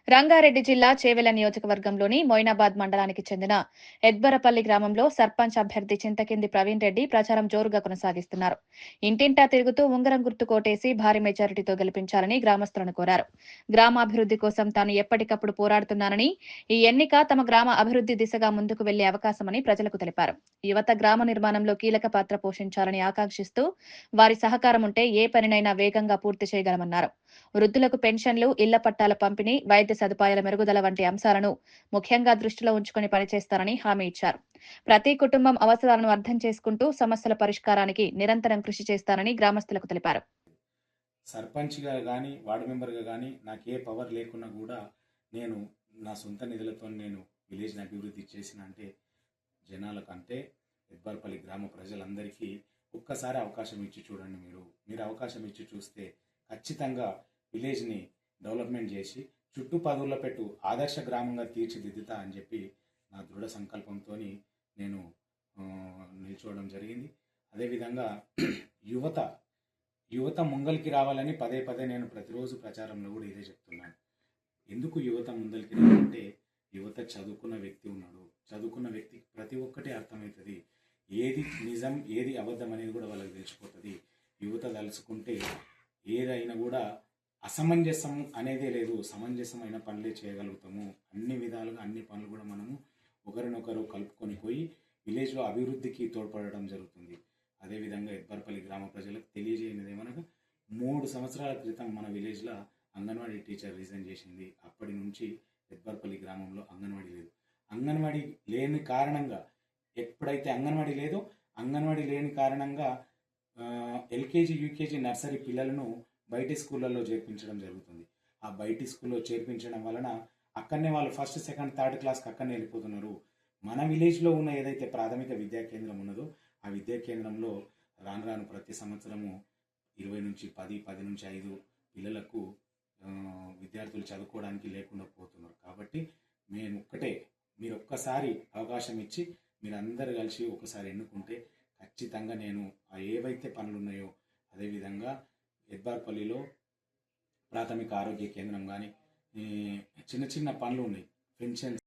రంగారెడ్డి జిల్లా చేవెళ్ల నియోజకవర్గంలోని మొయినాబాద్ మండలానికి చెందిన ఎద్బరపల్లి గ్రామంలో సర్పంచ్ అభ్యర్థి చింతకింది ప్రవీణ్ రెడ్డి ప్రచారం జోరుగా కొనసాగిస్తున్నారు. ఇంటింటా తిరుగుతూ ఉంగరం గుర్తు కోటేసి భారీ మెజారిటీతో గెలిపించాలని గ్రామస్తులను కోరారు. గ్రామాభివృద్ధి కోసం తాను ఎప్పటికప్పుడు పోరాడుతున్నానని, ఈ ఎన్నిక తమ గ్రామ అభివృద్ధి దిశగా ముందుకు వెళ్లే అవకాశమని ప్రజలకు తెలిపారు. యువత గ్రామ నిర్మాణంలో కీలక పాత్ర పోషించాలని ఆకాంక్షిస్తూ వారి సహకారం ఉంటే ఏ పనినైనా వేగంగా పూర్తి చేయగలమన్నారు. వృద్ధులకు పెన్షన్లు, ఇళ్ల పట్టాల పంపిణీ, వైద్య సదుపాయాల మెరుగుదల వంటి అంశాలను ముఖ్యంగా దృష్టిలో ఉంచుకుని పనిచేస్తారని హామీ ఇచ్చారు. ప్రతి కుటుంబం అవసరాలను అర్థం చేసుకుంటూ సమస్యల పరిష్కారానికి నిరంతరం కృషి చేస్తారని గ్రామస్తులకు తెలిపారు. సర్పంచ్గా కానీ వార్డు మెంబర్గా కానీ నాకు ఏ పవర్ లేకున్నా కూడా నేను నా సొంత నిధులతో నేను విలేజ్ని అభివృద్ధి చేసిన అంటే జనాలకు అంటే ఎద్బార్పల్లి గ్రామ ప్రజలందరికీ ఒక్కసారి అవకాశం ఇచ్చి చూడండి. మీరు అవకాశం ఇచ్చి చూస్తే ఖచ్చితంగా విలేజ్ని డెవలప్మెంట్ చేసి చుట్టూ పదుల్లో పెట్టు ఆదర్శ గ్రామంగా తీర్చిదిద్దుతా అని చెప్పి నా దృఢ సంకల్పంతో నేను నిల్చోవడం జరిగింది. అదేవిధంగా యువత ముంగలికి రావాలని పదే పదే నేను ప్రతిరోజు ప్రచారంలో కూడా ఇదే చెప్తున్నాను. ఎందుకు యువత ముందలికి రావాలంటే యువత చదువుకున్న వ్యక్తి ఉన్నాడు. చదువుకున్న వ్యక్తికి ప్రతి ఒక్కటి అర్థమవుతుంది. ఏది నిజం ఏది అబద్ధం అనేది కూడా వాళ్ళకి తెలిసిపోతుంది. యువత తలుచుకుంటే ఏదైనా కూడా అసమంజసం అనేదే లేదు. సమంజసమైన పనులే చేయగలుగుతాము. అన్ని విధాలుగా అన్ని పనులు కూడా మనము ఒకరినొకరు కలుపుకొని పోయి విలేజ్లో అభివృద్ధికి తోడ్పడడం జరుగుతుంది. అదేవిధంగా ఎద్బర్పల్లి గ్రామ ప్రజలకు తెలియజేయనిది ఏమనగా 3 సంవత్సరాల క్రితం మన విలేజ్లో అంగన్వాడీ టీచర్ రిజైన్ చేసింది. అప్పటి నుంచి ఎద్బర్పల్లి గ్రామంలో అంగన్వాడీ లేదు. అంగన్వాడీ లేని కారణంగా ఎప్పుడైతే అంగన్వాడీ లేని కారణంగా ఎల్కేజీ యూకేజీ నర్సరీ పిల్లలను బయటి స్కూళ్ళల్లో చేర్పించడం జరుగుతుంది. ఆ బయటి స్కూల్లో చేర్పించడం వలన అక్కడనే వాళ్ళు ఫస్ట్ సెకండ్ థర్డ్ క్లాస్కి అక్కడనే వెళ్ళిపోతున్నారు. మన విలేజ్లో ఉన్న ఏదైతే ప్రాథమిక విద్యా కేంద్రం ఉన్నదో ఆ విద్యా కేంద్రంలో రాను ప్రతి సంవత్సరము 20 నుంచి 10 నుంచి 5 పిల్లలకు విద్యార్థులు చదువుకోవడానికి లేకుండా పోతున్నారు. కాబట్టి మీరు ఒక్కసారి అవకాశం ఇచ్చి మీరందరూ కలిసి ఒకసారి ఎన్నుకుంటే ఖచ్చితంగా నేను ఏవైతే పనులు ఉన్నాయో అదేవిధంగా ఎద్బార్పల్లిలో ప్రాథమిక ఆరోగ్య కేంద్రం కానీ చిన్న చిన్న పనులు ఉన్నాయి. పెన్షన్